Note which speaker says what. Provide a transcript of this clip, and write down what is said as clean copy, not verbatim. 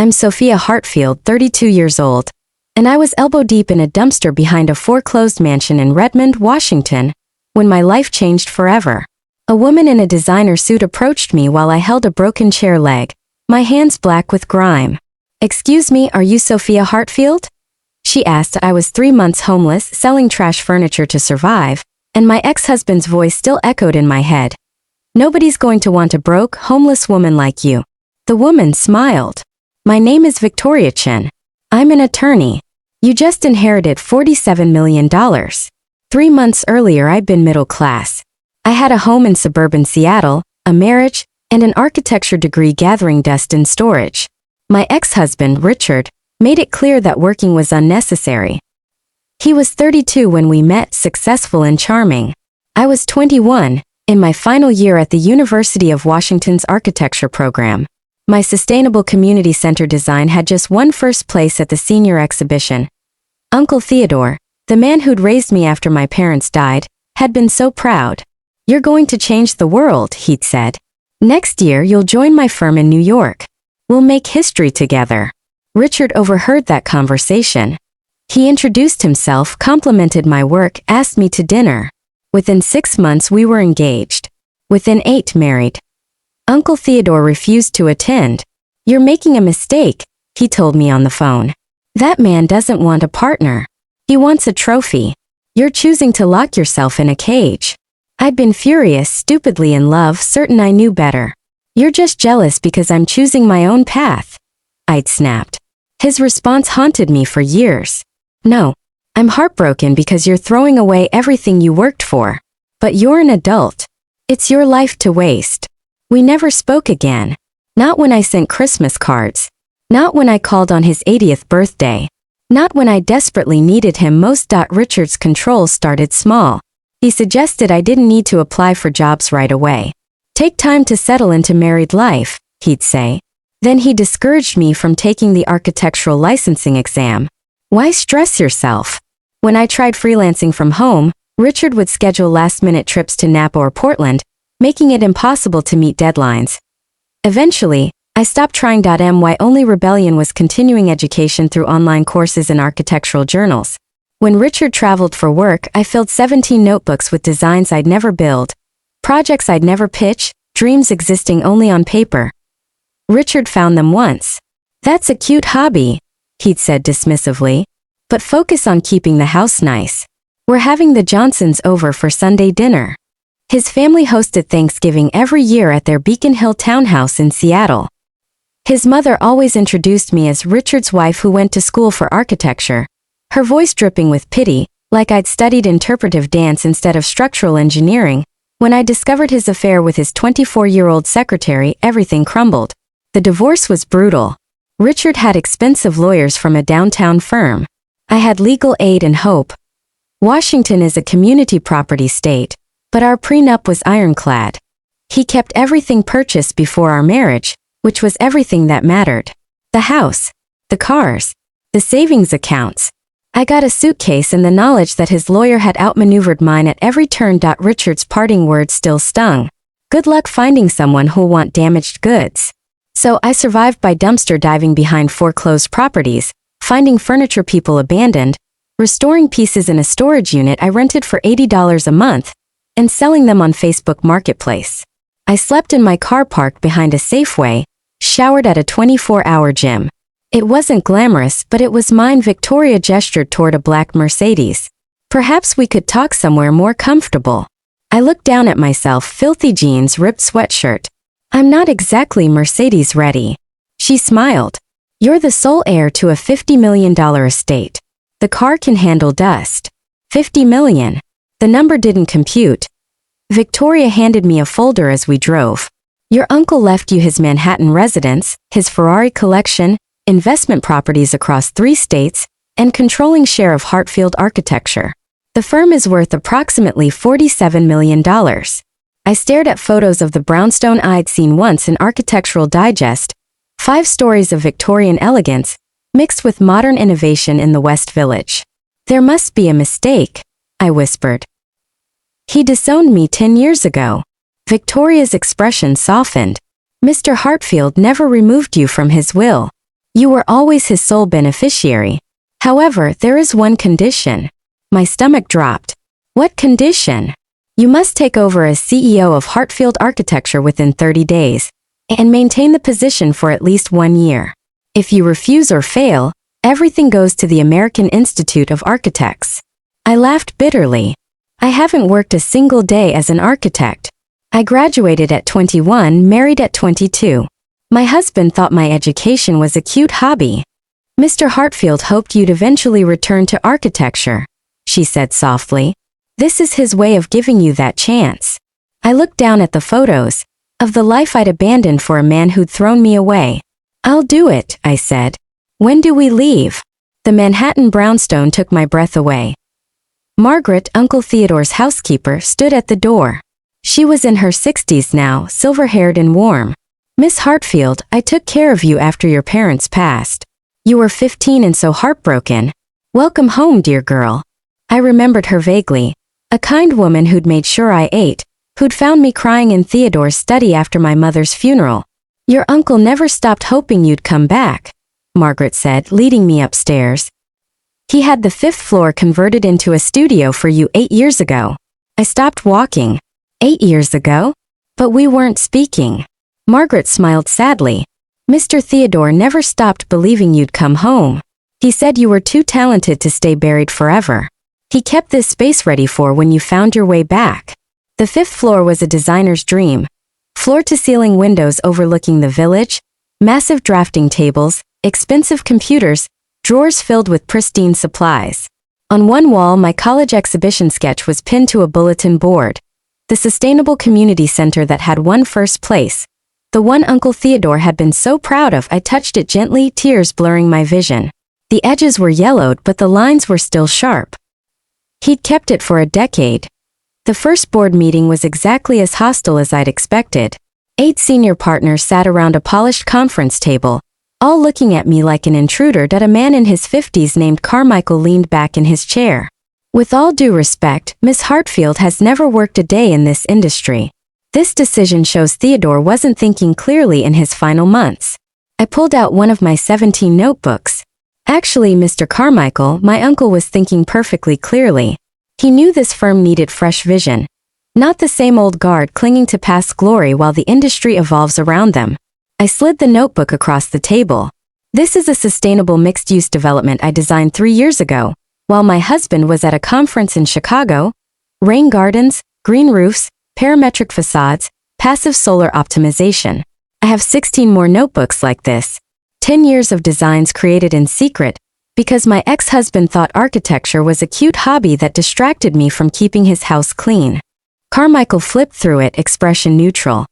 Speaker 1: I'm Sophia Hartfield, 32 years old, and I was elbow deep in a dumpster behind a foreclosed mansion in Redmond, Washington, when my life changed forever. A woman in a designer suit approached me while I held a broken chair leg, my hands black with grime. "Excuse me, are you Sophia Hartfield?" she asked. I was 3 months homeless, selling trash furniture to survive, and my ex-husband's voice still echoed in my head. "Nobody's going to want a broke, homeless woman like you." The woman smiled. "My name is Victoria Chen. I'm an attorney. You just inherited $47 million. 3 months earlier I'd been middle class. I had a home in suburban Seattle, a marriage, and an architecture degree gathering dust in storage. My ex-husband, Richard, made it clear that working was unnecessary. He was 32 when we met, successful and charming. I was 21, in my final year at the University of Washington's architecture program. My sustainable community center design had just won first place at the senior exhibition. Uncle Theodore, the man who'd raised me after my parents died, had been so proud. "You're going to change the world," he'd said. "Next year you'll join my firm in New York. We'll make history together." Richard overheard that conversation. He introduced himself, complimented my work, asked me to dinner. Within 6 months we were engaged. Within 8, married. Uncle Theodore refused to attend. "You're making a mistake," he told me on the phone. "That man doesn't want a partner. He wants a trophy. You're choosing to lock yourself in a cage." I'd been furious, stupidly in love, certain I knew better. "You're just jealous because I'm choosing my own path," I'd snapped. His response haunted me for years. "No, I'm heartbroken because you're throwing away everything you worked for. But you're an adult. It's your life to waste." We never spoke again. Not when I sent Christmas cards. Not when I called on his 80th birthday. Not when I desperately needed him most. Richard's control started small. He suggested I didn't need to apply for jobs right away. "Take time to settle into married life," he'd say. Then he discouraged me from taking the architectural licensing exam. "Why stress yourself?" When I tried freelancing from home, Richard would schedule last-minute trips to Napa or Portland, making it impossible to meet deadlines. Eventually, I stopped trying. My only rebellion was continuing education through online courses and architectural journals. When Richard traveled for work, I filled 17 notebooks with designs I'd never build, projects I'd never pitch, dreams existing only on paper. Richard found them once. "That's a cute hobby," he'd said dismissively, "but focus on keeping the house nice. We're having the Johnsons over for Sunday dinner." His family hosted Thanksgiving every year at their Beacon Hill townhouse in Seattle. His mother always introduced me as Richard's wife who went to school for architecture, her voice dripping with pity, like I'd studied interpretive dance instead of structural engineering. When I discovered his affair with his 24-year-old secretary, everything crumbled. The divorce was brutal. Richard had expensive lawyers from a downtown firm. I had legal aid and hope. Washington is a community property state, but our prenup was ironclad. He kept everything purchased before our marriage, which was everything that mattered. The house, the cars, the savings accounts. I got a suitcase and the knowledge that his lawyer had outmaneuvered mine at every turn. Richard's parting words still stung. "Good luck finding someone who'll want damaged goods." So I survived by dumpster diving behind foreclosed properties, finding furniture people abandoned, restoring pieces in a storage unit I rented for $80 a month, and selling them on Facebook Marketplace. I slept in my car parked behind a Safeway, showered at a 24-hour gym. It wasn't glamorous, but it was mine. Victoria gestured toward a black Mercedes. "Perhaps we could talk somewhere more comfortable." I looked down at myself, filthy jeans, ripped sweatshirt. "I'm not exactly Mercedes ready." She smiled. "You're the sole heir to a $50 million estate. The car can handle dust." $50 million. The number didn't compute. Victoria handed me a folder as we drove. "Your uncle left you his Manhattan residence, his Ferrari collection, investment properties across 3 states, and controlling share of Hartfield Architecture. The firm is worth approximately $47 million. I stared at photos of the brownstone I'd seen once in Architectural Digest, 5 stories of Victorian elegance, mixed with modern innovation in the West Village. "There must be a mistake," I whispered. "He disowned me 10 years ago." Victoria's expression softened. "Mr. Hartfield never removed you from his will. You were always his sole beneficiary. However, there is one condition. My stomach dropped. What condition? You must take over as CEO of Hartfield Architecture within 30 days and maintain the position for at least 1 year. If you refuse or fail, everything goes to the American Institute of Architects. I laughed bitterly. I haven't worked a single day as an architect. I graduated at 21, married at 22. My husband thought my education was a cute hobby. Mr. Hartfield hoped you'd eventually return to architecture, she said softly. This is his way of giving you that chance. I looked down at the photos of the life I'd abandoned for a man who'd thrown me away. I'll do it, I said. When do we leave? The Manhattan brownstone took my breath away. Margaret, Uncle Theodore's housekeeper, stood at the door. She was in her 60s now, silver-haired and warm. Miss Hartfield, I took care of you after your parents passed. You were 15 and so heartbroken. Welcome home, dear girl. I remembered her vaguely. A kind woman who'd made sure I ate, who'd found me crying in Theodore's study after my mother's funeral. Your uncle never stopped hoping you'd come back, Margaret said, leading me upstairs. He had the 5th floor converted into a studio for you 8 years ago. I stopped walking. 8 years ago? But we weren't speaking. Margaret smiled sadly. Mr. Theodore never stopped believing you'd come home. He said you were too talented to stay buried forever. He kept this space ready for when you found your way back. The 5th floor was a designer's dream. Floor-to-ceiling windows overlooking the village, massive drafting tables, expensive computers, drawers filled with pristine supplies. On one wall, my college exhibition sketch was pinned to a bulletin board. The sustainable community center that had won first place. The one Uncle Theodore had been so proud of. I touched it gently, tears blurring my vision. The edges were yellowed, but the lines were still sharp. He'd kept it for a decade. The first board meeting was exactly as hostile as I'd expected. 8 senior partners sat around a polished conference table, all looking at me like an intruder. That a man in his 50s named Carmichael leaned back in his chair. With all due respect, Miss Hartfield has never worked a day in this industry. This decision shows Theodore wasn't thinking clearly in his final months. I pulled out one of my 17 notebooks. Actually, Mr. Carmichael, my uncle was thinking perfectly clearly. He knew this firm needed fresh vision. Not the same old guard clinging to past glory while the industry evolves around them. I slid the notebook across the table. This is a sustainable mixed-use development I designed 3 years ago, while my husband was at a conference in Chicago. Rain gardens, green roofs, parametric facades, passive solar optimization. I have 16 more notebooks like this. 10 years of designs created in secret, because my ex-husband thought architecture was a cute hobby that distracted me from keeping his house clean. Carmichael flipped through it, expression neutral.